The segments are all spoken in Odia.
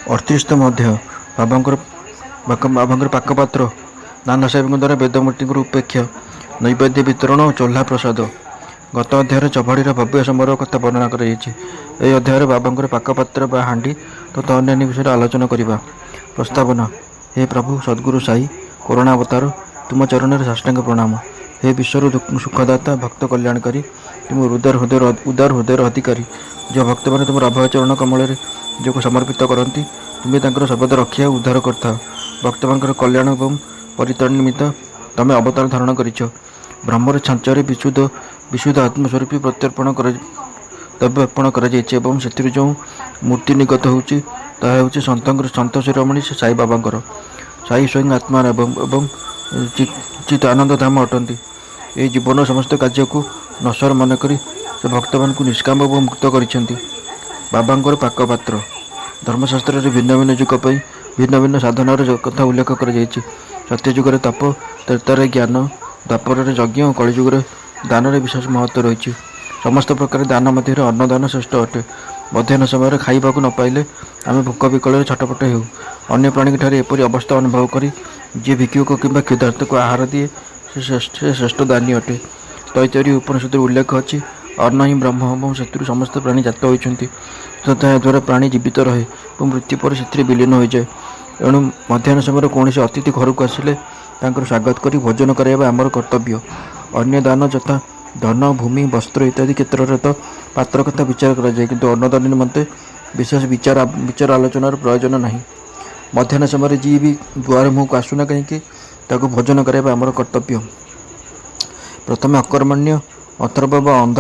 38 ମଧ୍ୟ ବାବାଙ୍କର ପାକପାତ୍ର ନାନା ସାହେବଙ୍କ ଦ୍ୱାରା ବେଦମୂର୍ତ୍ତିଙ୍କର ଉପେକ୍ଷା ନୈବେଦ୍ୟ ବିତରଣ ଓ ଚୋହ୍ଲା ପ୍ରସାଦ। ଗତ ଅଧ୍ୟାୟରେ ଚଭାଡ଼ିର ଭବ୍ୟ ସମାରୋହ କଥା ବର୍ଣ୍ଣନା କରାଯାଇଛି। ଏହି ଅଧ୍ୟାୟରେ ବାବାଙ୍କର ପାକପାତ୍ର ବା ହାଣ୍ଡି ତଥା ଅନ୍ୟାନ୍ୟ ବିଷୟରେ ଆଲୋଚନା କରିବା। ପ୍ରସ୍ତାବନା। ହେ ପ୍ରଭୁ ସଦ୍ଗୁରୁ ସାଇ କରୁଣାବତାର, ତୁମ ଚରଣରେ ସାଷ୍ଟାଙ୍ଗ ପ୍ରଣାମ। ହେ ବିଶ୍ୱର ସୁଖଦାତା, ଭକ୍ତ କଲ୍ୟାଣକାରୀ, ତୁମ ଉଦାର ହୃଦୟର ଅଧିକାରୀ, ଯେଉଁ ଭକ୍ତମାନେ ତୁମର ଅଭୟ ଚରଣ କମଳରେ ନିଜକୁ ସମର୍ପିତ କରନ୍ତି, ତୁମେ ତାଙ୍କର ସର୍ବଦା ରକ୍ଷା ଓ ଉଦ୍ଧାର କରିଥାଅ। ଭକ୍ତମାନଙ୍କର କଲ୍ୟାଣ ଏବଂ ପରିତ୍ରାଣ ନିମିତ୍ତ ତମେ ଅବତାର ଧାରଣ କରିଛ। ବ୍ରହ୍ମର ଛାଞ୍ଚରେ ବିଶୁଦ୍ଧ ଆତ୍ମସ୍ୱରୂପୀ ଦ୍ରବ୍ୟ ଅର୍ପଣ କରାଯାଇଛି ଏବଂ ସେଥିରୁ ଯେଉଁ ମୂର୍ତ୍ତି ନିର୍ଗତ ହେଉଛି ତାହା ହେଉଛି ସନ୍ଥ ଶିରୋମଣି ସାଇ ବାବାଙ୍କର। ସାଇ ସ୍ୱୟଂ ଆତ୍ମା ଏବଂ ଚିତ୍ ଆନନ୍ଦ ଧାମ ଅଟନ୍ତି। ଏହି ଜୀବନର ସମସ୍ତ କାର୍ଯ୍ୟକୁ ନଶ୍ୱର ମନେକରି ସେ ଭକ୍ତମାନଙ୍କୁ ନିଷ୍କାମ ଏବଂ ମୁକ୍ତ କରିଛନ୍ତି। ବାବାଙ୍କର ପାକପାତ୍ର। ଧର୍ମଶାସ୍ତ୍ରରେ ଭିନ୍ନ ଭିନ୍ନ ଯୁଗ ପାଇଁ ଭିନ୍ନ ଭିନ୍ନ ସାଧନାର କଥା ଉଲ୍ଲେଖ କରାଯାଇଛି। ସତ୍ୟଯୁଗରେ ତପ, ତ୍ରେତାରେ ଜ୍ଞାନ, ଦ୍ୱାପରରେ ଯଜ୍ଞ ଓ କଳିଯୁଗରେ ଦାନରେ ବିଶେଷ ମହତ୍ତ୍ୱ ରହିଛି। ସମସ୍ତ ପ୍ରକାର ଦାନ ମଧ୍ୟରେ ଅନ୍ନଦାନ ଶ୍ରେଷ୍ଠ ଅଟେ। ମଧ୍ୟାହ୍ନ ସମୟରେ ଖାଇବାକୁ ନ ପାଇଲେ ଆମେ ଭୋକ ବିକଳରେ ଛଟପଟ ହେଉ। ଅନ୍ୟ ପ୍ରାଣୀଙ୍କଠାରେ ଏପରି ଅବସ୍ଥା ଅନୁଭବ କରି ଯିଏ ଭିକ୍ଷୁକ କିମ୍ବା କ୍ଷୁଧାର୍ତ୍ତକୁ ଆହାର ଦିଏ ସେ ଶ୍ରେଷ୍ଠ ଦାନୀ ଅଟେ। ତୈତରୀୟ ଉପନିଷଦରେ ଉଲ୍ଲେଖ ଅଛି, ଅନ୍ନ ହିଁ ବ୍ରହ୍ମ ଏବଂ ସେଥିରୁ ସମସ୍ତ ପ୍ରାଣୀ ଜାତ ହୋଇଛନ୍ତି ତଥା ଏହାଦ୍ୱାରା ପ୍ରାଣୀ ଜୀବିତ ରହେ ଏବଂ ମୃତ୍ୟୁ ପରେ ସେଥିରେ ବିଲୀନ ହୋଇଯାଏ। ଏଣୁ ମଧ୍ୟାହ୍ନ ସମୟରେ କୌଣସି ଅତିଥି ଘରକୁ ଆସିଲେ ତାଙ୍କର ସ୍ୱାଗତ କରି ଭୋଜନ କରାଇବା ଆମର କର୍ତ୍ତବ୍ୟ। ଅନ୍ୟ ଦାନ ଯଥା ଧନ, ଭୂମି, ବସ୍ତ୍ର ଇତ୍ୟାଦି କ୍ଷେତ୍ରରେ ତ ପାତ୍ର କଥା ବିଚାର କରାଯାଏ, କିନ୍ତୁ ଅନ୍ନଦାନ ନିମନ୍ତେ ବିଶେଷ ବିଚାର ଆଲୋଚନାର ପ୍ରୟୋଜନ ନାହିଁ। ମଧ୍ୟାହ୍ନ ସମୟରେ ଯିଏ ବି ଦୁଆର ମୁହଁକୁ ଆସୁନା କାହିଁକି ତାକୁ ଭୋଜନ କରାଇବା ଆମର କର୍ତ୍ତବ୍ୟ। ପ୍ରଥମେ ଅକର୍ମଣ୍ୟ, ଅଥର୍ବ ବା ଅନ୍ଧ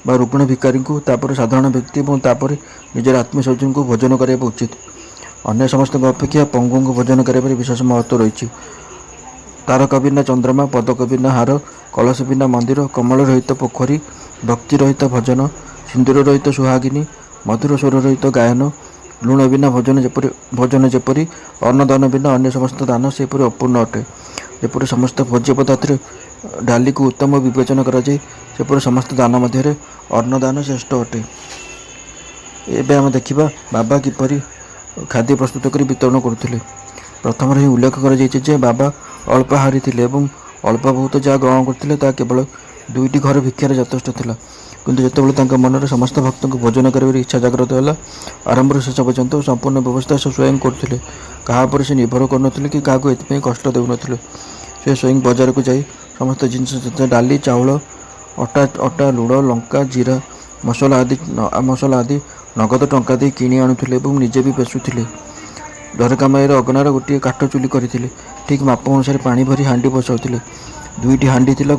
ବା ରୁଗ୍ଣ ଭିକାରୀଙ୍କୁ, ତାପରେ ସାଧାରଣ ବ୍ୟକ୍ତି ଏବଂ ତାପରେ ନିଜର ଆତ୍ମୀୟସ୍ୱଜନଙ୍କୁ ଭୋଜନ କରାଇବା ଉଚିତ। ଅନ୍ୟ ସମସ୍ତଙ୍କ ଅପେକ୍ଷା ପଙ୍ଗୁଙ୍କୁ ଭୋଜନ କରାଇବାରେ ବିଶେଷ ମହତ୍ତ୍ୱ ରହିଛି। ତାରକା ବିନା ଚନ୍ଦ୍ରମା, ପଦକ ବିନା ହାର, କଳସ ବିନା ମନ୍ଦିର, କମଳ ରହିତ ପୋଖରୀ, ଭକ୍ତି ରହିତ ଭଜନ, ସିନ୍ଦୁର ରହିତ ସୁହାଗିନୀ, ମଧୁର ସ୍ୱର ରହିତ ଗାୟନ, ଲୁଣ ବିନା ଭୋଜନ ଯେପରି, ଅନ୍ନଦାନ ବିନା ଅନ୍ୟ ସମସ୍ତ ଦାନ ସେପରି ଅପୂର୍ଣ୍ଣ ଅଟେ। ଯେପରି ସମସ୍ତ ଭୋଜ୍ୟ ପଦାର୍ଥରେ ଡାଲିକୁ ଉତ୍ତମ ବିବେଚନା କରାଯାଏ, ସେପରି ସମସ୍ତ ଦାନ ମଧ୍ୟରେ ଅନ୍ନଦାନ ଶ୍ରେଷ୍ଠ ଅଟେ। ଏବେ ଆମେ ଦେଖିବା ବାବା କିପରି ଖାଦ୍ୟ ପ୍ରସ୍ତୁତ କରି ବିତରଣ କରୁଥିଲେ। ପ୍ରଥମରେ ହିଁ ଉଲ୍ଲେଖ କରାଯାଇଛି ଯେ ବାବା ଅଳ୍ପାହାରୀ ଥିଲେ ଏବଂ ଅଳ୍ପ ବହୁତ ଯାହା ଗ୍ରହଣ କରୁଥିଲେ ତାହା କେବଳ 2ଟି ଘର ଭିକ୍ଷାରେ ଯଥେଷ୍ଟ ଥିଲା। କିନ୍ତୁ ଯେତେବେଳେ ତାଙ୍କ ମନରେ ସମସ୍ତ ଭକ୍ତଙ୍କୁ ଭୋଜନ କରିବାର ଇଚ୍ଛା ଜାଗ୍ରତ ହେଲା, ଆରମ୍ଭରୁ ଶେଷ ପର୍ଯ୍ୟନ୍ତ ସମ୍ପୂର୍ଣ୍ଣ ବ୍ୟବସ୍ଥା ସେ ସ୍ୱୟଂ କରୁଥିଲେ। କାହା ଉପରେ ସେ ନିର୍ଭର କରୁନଥିଲେ କି କାହାକୁ ଏଥିପାଇଁ କଷ୍ଟ ଦେଉନଥିଲେ। ସେ ସ୍ୱୟଂ ବଜାରକୁ ଯାଇ ସମସ୍ତ ଜିନିଷ ଯଥା ଡାଲି, ଚାଉଳ, ଅଟା, ଲୁଣ, ଲଙ୍କା, ଜିରା, ମସଲା ଆଦି ନଗଦ ଟଙ୍କା ଦେଇ କିଣି ଆଣୁଥିଲେ ଏବଂ ନିଜେ ବି ପେଷୁଥିଲେ। ଦ୍ୱାରକାମାଇର ଅଗଣାରେ ଗୋଟିଏ କାଠ ଚୁଲି କରିଥିଲେ। ଠିକ୍ ମାପ ଅନୁସାରେ ପାଣି ଭରି ହାଣ୍ଡି ବସାଉଥିଲେ। ଦୁଇଟି ହାଣ୍ଡି ଥିଲା,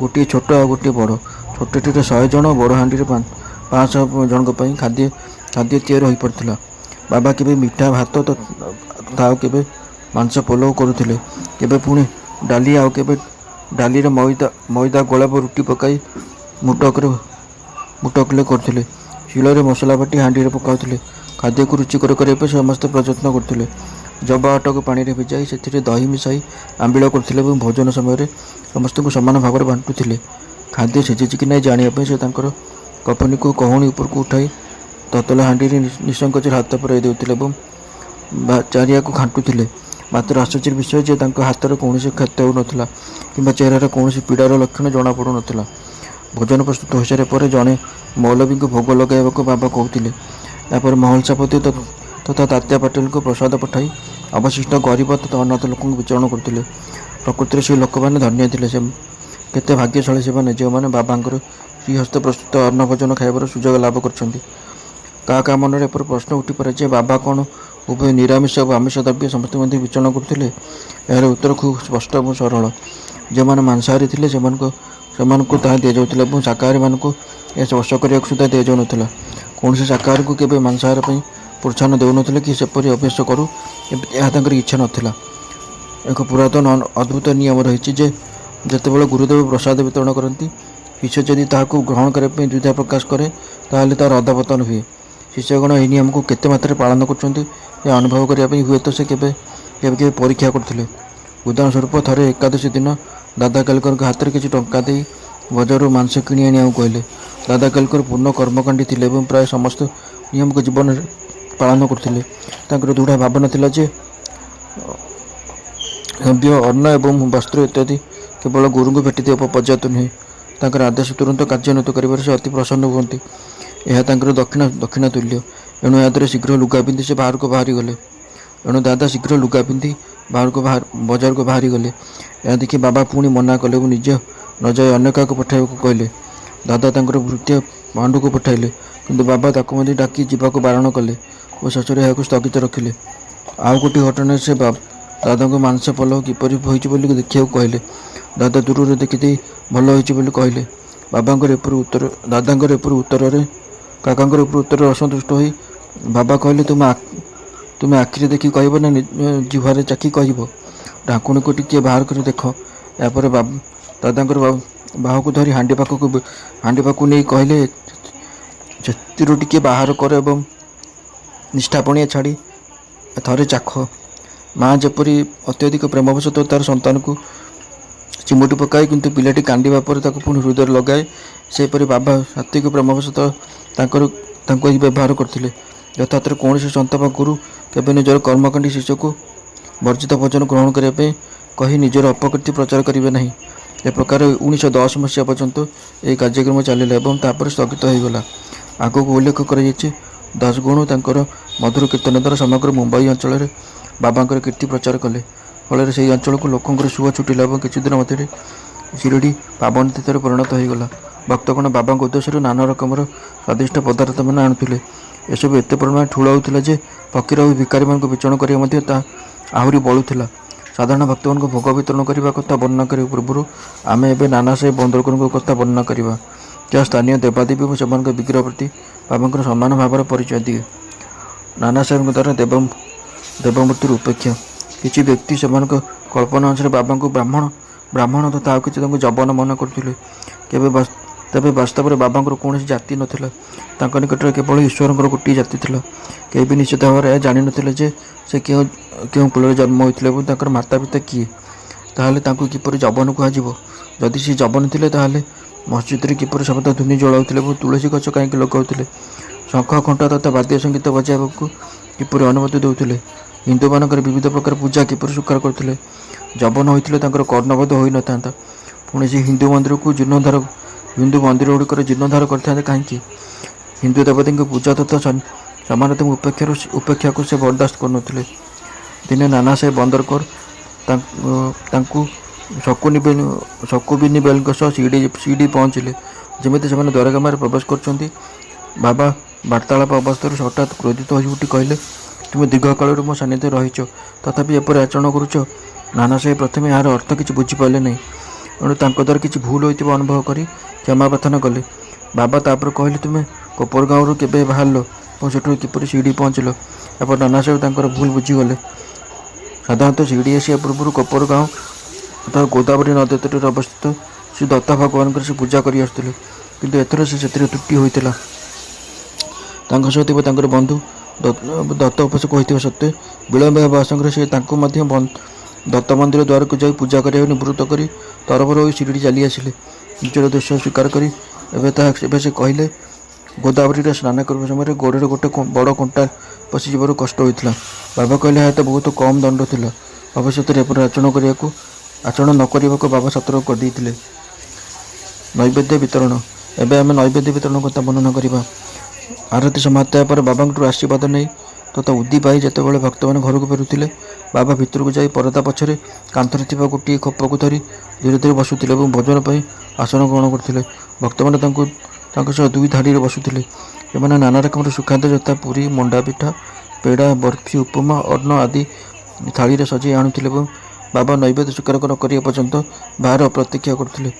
ଗୋଟିଏ ଛୋଟ ଆଉ ଗୋଟିଏ ବଡ଼। ଛୋଟଟିରେ 100 ଜଣ, ବଡ଼ ହାଣ୍ଡିରେ 500 ଜଣଙ୍କ ପାଇଁ ଖାଦ୍ୟ ତିଆରି ହୋଇପାରୁଥିଲା। ବାବା କେବେ ମିଠା ଭାତ ତଥା ଆଉ କେବେ ମାଂସ ପୋଲାଉ କରୁଥିଲେ, କେବେ ପୁଣି ଡାଲି, ଆଉ କେବେ ଡାଲିରେ ମଇଦା ଗୋଳା ବା ରୁଟି ପକାଇ ମୁଟକଲେ କରୁଥିଲେ। ଶିଳରେ ମସଲା ବାଟି ହାଣ୍ଡିରେ ପକାଉଥିଲେ। ଖାଦ୍ୟକୁ ରୁଚିକର କରିବା ପାଇଁ ସମସ୍ତେ ପ୍ରଯତ୍ନ କରୁଥିଲେ। ଜବା ଅଟାକୁ ପାଣିରେ ଭିଜାଇ ସେଥିରେ ଦହି ମିଶାଇ ଆମ୍ବିଳ କରୁଥିଲେ ଏବଂ ଭୋଜନ ସମୟରେ ସମସ୍ତଙ୍କୁ ସମାନ ଭାବରେ ବାଣ୍ଟୁଥିଲେ। ଖାଦ୍ୟ ସିଝିଛି କି ନାହିଁ ଜାଣିବା ପାଇଁ ସେ ତାଙ୍କର କଫନିକୁ କହୁଣି ଉପରକୁ ଉଠାଇ ତତଲା ହାଣ୍ଡିରେ ନିଃସଙ୍କୋଚରେ ହାତ ପୁରାଇ ଦେଉଥିଲେ ଏବଂ ଚାରିଆକୁ ଘାଣ୍ଟୁଥିଲେ। ମାତ୍ର ଆଶ୍ଚର୍ଯ୍ୟର ବିଷୟ ଯେ ତାଙ୍କ ହାତରେ କୌଣସି କ୍ଷତ ହେଉନଥିଲା କିମ୍ବା ଚେହେରାରେ କୌଣସି ପୀଡ଼ାର ଲକ୍ଷଣ ଜଣାପଡ଼ୁନଥିଲା। ଭୋଜନ ପ୍ରସ୍ତୁତ ହୋଇସାରିବା ପରେ ଜଣେ ମୌଲବୀଙ୍କୁ ଭୋଗ ଲଗାଇବାକୁ ବାବା କହୁଥିଲେ। ତାପରେ ମହଲସାପତି ତଥା ତାତ୍ୟା ପାଟିଲଙ୍କୁ ପ୍ରସାଦ ପଠାଇ ଅବଶିଷ୍ଟ ଗରିବ ତଥା ଅନାଥ ଲୋକଙ୍କୁ ବିତରଣ କରୁଥିଲେ। ପ୍ରକୃତିରେ ସେହି ଲୋକମାନେ ଧନ୍ୟ ଥିଲେ। କେତେ ଭାଗ୍ୟଶାଳୀ ସେମାନେ ଯେଉଁମାନେ ବାବାଙ୍କର ଶ୍ରୀହସ୍ତ ପ୍ରସ୍ତୁତ ଅନ୍ନ ଭୋଜନ ଖାଇବାର ସୁଯୋଗ ଲାଭ କରିଛନ୍ତି। କାହା ମନରେ ଏପରି ପ୍ରଶ୍ନ ଉଠିପାରେ ଯେ ବାବା କ'ଣ ଉଭୟ ନିରାମିଷ ଏବଂ ଆମିଷ ଦ୍ରବ୍ୟ ସମସ୍ତଙ୍କ ମଧ୍ୟ ବିତରଣ କରୁଥିଲେ? ଏହାର ଉତ୍ତର ଖୁବ୍ ସ୍ପଷ୍ଟ ଏବଂ ସରଳ। ଯେଉଁମାନେ ମାଂସାହାରୀ ଥିଲେ ସେମାନଙ୍କୁ ତାହା ଦିଆଯାଉଥିଲା ଏବଂ ଶାକାହାରୀମାନଙ୍କୁ ଏହା ସ୍ପର୍ଶ କରିବାକୁ ସୁଦ୍ଧା ଦିଆଯାଉନଥିଲା। କୌଣସି ଶାକାହାରୀକୁ କେବେ ମାଂସାହାର ପାଇଁ ପ୍ରୋତ୍ସାହନ ଦେଉନଥିଲେ କି ସେପରି ଅଭ୍ୟାସ କରୁ, ଏହା ତାଙ୍କର ଇଚ୍ଛା ନଥିଲା। ଏକ ପୁରାତନ ଅଦ୍ଭୁତ ନିୟମ ରହିଛି ଯେ ଯେତେବେଳେ ଗୁରୁଦେବ ପ୍ରସାଦ ବିତରଣ କରନ୍ତି, ଶିଷ୍ୟ ଯଦି ତାହାକୁ ଗ୍ରହଣ କରିବା ପାଇଁ ଦ୍ୱିଧା ପ୍ରକାଶ କରେ ତାହେଲେ ତାହାର ଅଧପତନ ହୁଏ। ଶିଷ୍ୟଗଣ ଏହି ନିୟମକୁ କେତେ ମାତ୍ରାରେ ପାଳନ କରୁଛନ୍ତି ଏହା ଅନୁଭବ କରିବା ପାଇଁ ହୁଏତ ସେ କେବେ ପରୀକ୍ଷା କରୁଥିଲେ। ଉଦାହରଣ ସ୍ୱରୂପ ଥରେ ଏକାଦଶୀ ଦିନ ଦାଦା କେଲକରଙ୍କ ହାତରେ କିଛି ଟଙ୍କା ଦେଇ ବଜାରରୁ ମାଂସ କିଣି ଆଣିବାକୁ କହିଲେ। ଦାଦା କେଲକର ପୂର୍ଣ୍ଣ କର୍ମକାଣ୍ଡୀ ଥିଲେ ଏବଂ ପ୍ରାୟ ସମସ୍ତ ନିୟମକୁ ଜୀବନରେ ପାଳନ କରୁଥିଲେ। ତାଙ୍କର ଦୃଢ଼ ଭାବନା ଥିଲା ଯେ ଦ୍ରବ୍ୟ ଅନ୍ନ ଏବଂ ବସ୍ତ୍ର ଇତ୍ୟାଦି କେବଳ ଗୁରୁଙ୍କୁ ଭେଟିଦେବା ପର୍ଯ୍ୟାପ୍ତ ନୁହେଁ, ତାଙ୍କର ଆଦେଶ ତୁରନ୍ତ କାର୍ଯ୍ୟାନ୍ୱିତ କରିବାରେ ସେ ଅତି ପ୍ରସନ୍ନ ହୁଅନ୍ତି। ଏହା ତାଙ୍କର ଦକ୍ଷିଣା ତୁଲ୍ୟ। ଏଣୁ ଏହାଦ୍ୱାରା ଶୀଘ୍ର ଲୁଗା ପିନ୍ଧି ସେ ବାହାରକୁ ବାହାରିଗଲେ। ବଜାରକୁ ବାହାରିଗଲେ। ଏହା ଦେଖି ବାବା ପୁଣି ମନା କଲେ ଏବଂ ନିଜେ ନ ଯାଇ ଅନ୍ୟ କାହାକୁ ପଠାଇବାକୁ କହିଲେ। ଦାଦା ତାଙ୍କର ଭୃତ୍ୟ ପାଣ୍ଡୁକୁ ପଠାଇଲେ, କିନ୍ତୁ ବାବା ତାକୁ ମଧ୍ୟ ଡାକି ଯିବାକୁ ବାରଣ କଲେ ଓ ଶେଷରେ ଏହାକୁ ସ୍ଥଗିତ ରଖିଲେ। ଆଉ ଗୋଟିଏ ଘଟଣାରେ ସେ ଦାଦାଙ୍କୁ ମାଂସ ପଲଉ କିପରି ହୋଇଛି ବୋଲି ଦେଖିବାକୁ କହିଲେ। ଦାଦା ଦୂରରୁ ଦେଖିଦେଇ ଭଲ ହୋଇଛି ବୋଲି କହିଲେ। ଦାଦାଙ୍କର ଏପରି ଉତ୍ତରରେ ଅସନ୍ତୁଷ୍ଟ ହୋଇ ବାବା କହିଲେ, ତୁମେ ଆଖିରେ ଦେଖି କହିବ ନା ଜିହ୍ୱାରେ ଚାଖି କହିବ? ଢାଙ୍କୁଣୀକୁ ଟିକିଏ ବାହାର କରି ଦେଖ। ଏହାପରେ ଦାଦାଙ୍କର ବାହୁକୁ ଧରି ହାଣ୍ଡି ପାଖକୁ ନେଇ କହିଲେ, ସେଥିରୁ ଟିକିଏ ବାହାର କର ଏବଂ ନିଷ୍ଠାପଣିଆ ଛାଡ଼ି ଥରେ ଚାଖ। ମା ଯେପରି ଅତ୍ୟଧିକ ପ୍ରେମବଶତଃ ତାର ସନ୍ତାନକୁ ଚିମୁଟି ପକାଏ, କିନ୍ତୁ ପିଲାଟି କାନ୍ଦିବା ପରେ ତାକୁ ପୁଣି ହୃଦୟରେ ଲଗାଏ, ସେହିପରି ବାବା ସାତ୍ତ୍ୱିକ ପ୍ରେମବଶତଃ ତାଙ୍କୁ ଏହି ବ୍ୟବହାର କରିଥିଲେ। ଯଥାର୍ଥରେ କୌଣସି ସନ୍ଥ ବା ଗୁରୁ କେବେ ନିଜର କର୍ମକାଣ୍ଡୀ ଶିଷ୍ୟକୁ ବର୍ଜିତ ଭୋଜନ ଗ୍ରହଣ କରିବା ପାଇଁ କହି ନିଜର ଅପକୀର୍ତ୍ତି ପ୍ରଚାର କରିବେ ନାହିଁ। ଏ ପ୍ରକାର 1910 ମସିହା ପର୍ଯ୍ୟନ୍ତ ଏହି କାର୍ଯ୍ୟକ୍ରମ ଚାଲିଲା ଏବଂ ତାପରେ ସ୍ଥଗିତ ହୋଇଗଲା। ଆଗକୁ ଉଲ୍ଲେଖ କରାଯାଇଛି, ଦାସଗଣୁ ତାଙ୍କର ମଧୁର କୀର୍ତ୍ତନ ଦ୍ୱାରା ସମଗ୍ର ମୁମ୍ବାଇ ଅଞ୍ଚଳରେ ବାବାଙ୍କର କୀର୍ତ୍ତି ପ୍ରଚାର କଲେ। ଫଳରେ ସେହି ଅଞ୍ଚଳକୁ ଲୋକଙ୍କର ସୁଅ ଛୁଟିଲା ଏବଂ କିଛିଦିନ ମଧ୍ୟରେ ଶିରିଡ଼ି ପାବନ ତୀର୍ଥରେ ପରିଣତ ହୋଇଗଲା। ଭକ୍ତଗଣ ବାବାଙ୍କ ଉଦ୍ଦେଶ୍ୟରେ ନାନା ରକମର ସ୍ୱାଦିଷ୍ଟ ପଦାର୍ଥମାନ ଆଣୁଥିଲେ। ଏସବୁ ଏତେ ପରିମାଣରେ ଠୁଳ ହେଉଥିଲା ଯେ ଫକୀର ଓ ଭିକାରୀମାନଙ୍କୁ ବିଚରଣ କରିବା ମଧ୍ୟ ତାହା ଆହୁରି ବଳୁଥିଲା। ସାଧାରଣ ଭକ୍ତମାନଙ୍କୁ ଭୋଗ ବିତରଣ କରିବା କଥା ବର୍ଣ୍ଣନା କରିବା ପୂର୍ବରୁ ଆମେ ଏବେ ନାନାସାହେବ ବନ୍ଦରକରଙ୍କ କଥା ବର୍ଣ୍ଣନା କରିବା, ଯାହା ସ୍ଥାନୀୟ ଦେବାଦେବୀ ଏବଂ ସେମାନଙ୍କ ବିଗ୍ରହ ପ୍ରତି ବାବାଙ୍କର ସମ୍ମାନ ଭାବର ପରିଚୟ ଦିଏ। ନାନାସାହେବଙ୍କ ଦ୍ୱାରା ଦେବମୂର୍ତ୍ତିର ଉପେକ୍ଷା। କିଛି ବ୍ୟକ୍ତି ସେମାନଙ୍କ କଳ୍ପନା ଅନୁସାରେ ବାବାଙ୍କୁ ବ୍ରାହ୍ମଣ ତଥା ଆଉ କିଛି ତାଙ୍କୁ ଯବନ ମନେ କରୁଥିଲେ। ତେବେ ବାସ୍ତବରେ ବାବାଙ୍କର କୌଣସି ଜାତି ନଥିଲା। ତାଙ୍କ ନିକଟରେ କେବଳ ଈଶ୍ୱରଙ୍କର ଗୋଟିଏ ଜାତି ଥିଲା। କେହି ବି ନିଶ୍ଚିତ ଭାବରେ ଏହା ଜାଣିନଥିଲେ ଯେ ସେ କେଉଁ କୂଳରେ ଜନ୍ମ ହୋଇଥିଲେ ଏବଂ ତାଙ୍କର ମାତା ପିତା କିଏ। ତାହେଲେ ତାଙ୍କୁ କିପରି ଯବନ କୁହାଯିବ? ଯଦି ସେ ଯବନ ଥିଲେ, ତାହେଲେ ମସଜିଦରେ କିପରି ସର୍ବଦା ଧୂନି ଜଳାଉଥିଲେ ଏବଂ ତୁଳସୀ ଗଛ କାହିଁକି ଲଗାଉଥିଲେ? ଶଙ୍ଖ, ଘଣ୍ଟ ତଥା ବାଦ୍ୟ ସଙ୍ଗୀତ ବଜାଇବାକୁ କିପରି ଅନୁମତି ଦେଉଥିଲେ? ହିନ୍ଦୁମାନଙ୍କର ବିବିଧ ପ୍ରକାର ପୂଜା କିପରି ସ୍ୱୀକାର କରୁଥିଲେ? ଯବନ ହୋଇଥିଲେ ତାଙ୍କର କର୍ଣ୍ଣବୋଧ ହୋଇନଥାନ୍ତା। ପୁଣି ସେ ହିନ୍ଦୁ ମନ୍ଦିରଗୁଡ଼ିକରେ ଜୀର୍ଣ୍ଣୋଦ୍ଧାର କରିଥାନ୍ତେ କାହିଁକି? ହିନ୍ଦୁ ଦେବତାଙ୍କ ପୂଜା ତଥା ସମାନତାଙ୍କ ଉପେକ୍ଷାକୁ ସେ ବରଦାସ୍ତ କରୁନଥିଲେ। ଦିନେ ନାନାସାହେବ ବନ୍ଦରକର ତାଙ୍କୁ ଶକୁବିନିବେଲଙ୍କ ସହ ଶିରଡ଼ି ପହଞ୍ଚିଲେ। ଯେମିତି ସେମାନେ ଦ୍ୱାରକାମାରେ ପ୍ରବେଶ କରୁଛନ୍ତି, ବାବା ବାର୍ତ୍ତାଳାପ ଅବସ୍ଥାରୁ ହଠାତ୍ କ୍ରୋଧିତ ହୋଇ ଉଠି କହିଲେ, ତୁମେ ଦୀର୍ଘକାଳରୁ ମୋ ସାନ୍ନିଧ୍ୟରେ ରହିଛ, ତଥାପି ଏପରି ଆଚରଣ କରୁଛ? ନାନାସାହେବ ପ୍ରଥମେ ଏହାର ଅର୍ଥ କିଛି ବୁଝିପାରିଲେ ନାହିଁ। ଏଣୁ ତାଙ୍କ ଦ୍ୱାରା କିଛି ଭୁଲ ହୋଇଥିବା ଅନୁଭବ କରି କ୍ଷମା ପ୍ରାର୍ଥନା କଲେ। ବାବା ତାପରେ କହିଲେ, ତୁମେ କୋପରଗାଁରୁ କେବେ ବାହାରିଲ ଏବଂ ସେଠାରୁ କିପରି ଶିରଡ଼ି ପହଞ୍ଚିଲ? ଏପରି ନାନାସାହେବ ତାଙ୍କର ଭୁଲ ବୁଝିଗଲେ। ସାଧାରଣତଃ ଶିରଡ଼ି ଆସିବା ପୂର୍ବରୁ କୋପରଗାଁও ତଥା ଗୋଦାବରୀ ନଦୀ ତଟରେ ଅବସ୍ଥିତ ଶ୍ରୀ ଦତ୍ତ ଭଗବାନଙ୍କର ସେ ପୂଜା କରି ଆସୁଥିଲେ, କିନ୍ତୁ ଏଥର ସେଥିରେ ତ୍ରୁଟି ହୋଇଥିଲା। ତାଙ୍କ ସହ ଥିବା ତାଙ୍କର ବନ୍ଧୁ ଦତ୍ତ ଉପାସକ ହୋଇଥିବା ସତ୍ତ୍ୱେ ବିଳମ୍ବ ହେବା ଆଶଙ୍କାରେ ସେ ତାଙ୍କୁ ମଧ୍ୟ ଦତ୍ତ ମନ୍ଦିର ଦ୍ୱାରକୁ ଯାଇ ପୂଜା କରିବାକୁ ନିବୃତ୍ତ କରି ତରବର ହୋଇ ଶିରଡ଼ି ଚାଲି ଆସିଲେ। ନିଜର ଦୋଷ ସ୍ୱୀକାର କରି ଏବେ ସେ କହିଲେ, ଗୋଦାବରୀରେ ସ୍ନାନ କରିବା ସମୟରେ ଗୋଡ଼ରେ ଗୋଟେ ବଡ଼ କଣ୍ଟା ପଶିଯିବାରୁ କଷ୍ଟ ହୋଇଥିଲା। ବାବା କହିଲେ, ଏହା ତ ବହୁତ କମ୍ ଦଣ୍ଡ ଥିଲା। ଭବିଷ୍ୟତରେ ଏପରି ଆଚରଣ ନ କରିବାକୁ ବାବା ସତର୍କ କରିଦେଇଥିଲେ। ନୈବେଦ୍ୟ ବିତରଣ। ଏବେ ଆମେ ନୈବେଦ୍ୟ ବିତରଣ କଥା ବର୍ଣ୍ଣନା କରିବା। ଆରତି ସମାପ୍ତ ହେବା ପରେ ବାବାଙ୍କଠାରୁ ଆଶୀର୍ବାଦ ନେଇ ତଥା ଉଦି ପାଇ ଯେତେବେଳେ ଭକ୍ତମାନେ ଘରକୁ ଫେରୁଥିଲେ, ବାବା ଭିତରକୁ ଯାଇ ପରଦା ପଛରେ କାନ୍ଥରେ ଥିବା ଗୋଟିଏ ଖୋପକୁ ଧରି ଧୀରେ ଧୀରେ ବସୁଥିଲେ ଏବଂ ଭୋଜନ ପାଇଁ ଆସନ ଗ୍ରହଣ କରୁଥିଲେ। ଭକ୍ତମାନେ ତାଙ୍କ ସହ ଦୁଇ ଧାଡ଼ିରେ ବସୁଥିଲେ। ସେମାନେ ନାନା ରକମର ସୁଖାଦ୍ୟ ଯଥା ପୁରୀ, ମଣ୍ଡା ପିଠା, ପେଡ଼ା, ବର୍ଫି, ଉପମା, ଅନ୍ନ ଆଦି ଥାଳିରେ ସଜାଇ ଆଣୁଥିଲେ ଏବଂ ବାବା ନୈବେଦ୍ୟ ସ୍ୱୀକାର ନ କରିବା ପର୍ଯ୍ୟନ୍ତ ବାହାରେ ପ୍ରତୀକ୍ଷା କରୁଥିଲେ।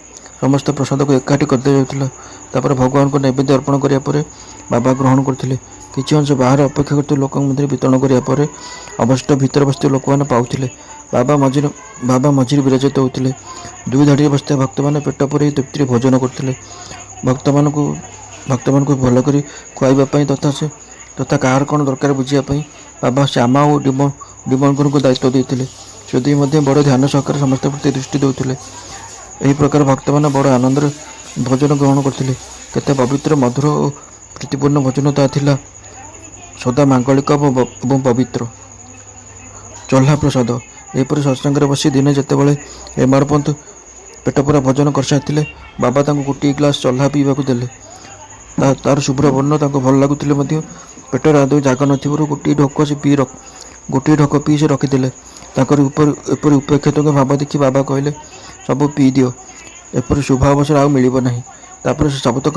ସମସ୍ତ ପ୍ରସାଦକୁ ଏକାଠି କରିଦିଆଯାଉଥିଲା। ତାପରେ ଭଗବାନଙ୍କୁ ନୈବେଦ୍ୟ ଅର୍ପଣ କରିବା ପରେ ବାବା ଗ୍ରହଣ କରୁଥିଲେ। କିଛି ଅଂଶ ବାହାରେ ଅପେକ୍ଷା କରୁଥିବା ଲୋକଙ୍କ ମଧ୍ୟରେ ବିତରଣ କରିବା ପରେ ଅବଶିଷ୍ଟ ଭିତରେ ବସିଥିବା ଲୋକମାନେ ପାଉଥିଲେ। ବାବା ମଝିରେ ବିରାଜିତ ହେଉଥିଲେ। ଦୁଇ ଧାଡ଼ିରେ ବସିଥିବା ଭକ୍ତମାନେ ପେଟ ପୂରାଇ ତୃପ୍ତିରେ ଭୋଜନ କରୁଥିଲେ। ଭକ୍ତମାନଙ୍କୁ ଭଲ କରି ଖୁଆଇବା ପାଇଁ ତଥା କାହାର କ'ଣ ଦରକାର ବୁଝିବା ପାଇଁ ବାବା ଶ୍ୟାମା ଓ ଡିମଲକରଙ୍କୁ ଦାୟିତ୍ୱ ଦେଇଥିଲେ। ସେ ଦୁଇ ମଧ୍ୟ ବଡ଼ ଧ୍ୟାନ ସହକାରେ ସମସ୍ତ ପ୍ରତି ଦୃଷ୍ଟି ଦେଉଥିଲେ। ଏହି ପ୍ରକାର ଭକ୍ତମାନେ ବଡ଼ ଆନନ୍ଦରେ ଭୋଜନ ଗ୍ରହଣ କରୁଥିଲେ। କେତେ ପବିତ୍ର, ମଧୁର ଓ ପ୍ରୀତିପୂର୍ଣ୍ଣ ଭୋଜନ ତାହା ଥିଲା। ସଦା ମାଙ୍ଗଳିକ ଏବଂ ପବିତ୍ର। ଚହ୍ଲା ପ୍ରସାଦ। ଏହିପରି ସତ୍ସଙ୍ଗରେ ବସି ଦିନେ ଯେତେବେଳେ ହେମାଡ଼ପନ୍ତ ପେଟ ପୂରା ଭୋଜନ କରିସାରିଥିଲେ, ବାବା ତାଙ୍କୁ ଗୋଟିଏ ଗ୍ଲାସ ଚହ୍ଲା ପିଇବାକୁ ଦେଲେ। ତାର ଶୁଭ୍ର ବର୍ଣ୍ଣ ତାଙ୍କୁ ଭଲ ଲାଗୁଥିଲେ ମଧ୍ୟ ପେଟରେ ଆଦୌ ଜାଗା ନଥିବାରୁ ଗୋଟିଏ ଢୋକ ପିଇ ସେ ରଖିଥିଲେ। ତାଙ୍କର ଏପରି ଉପେକ୍ଷିତଙ୍କ ଭାବ ଦେଖି ବାବା କହିଲେ, ସବୁ ପିଇ ଦିଅ, ଏପରି ଶୁଭ ଅବସର ଆଉ ମିଳିବ ନାହିଁ। ତାପରେ ସେ ସବୁତକ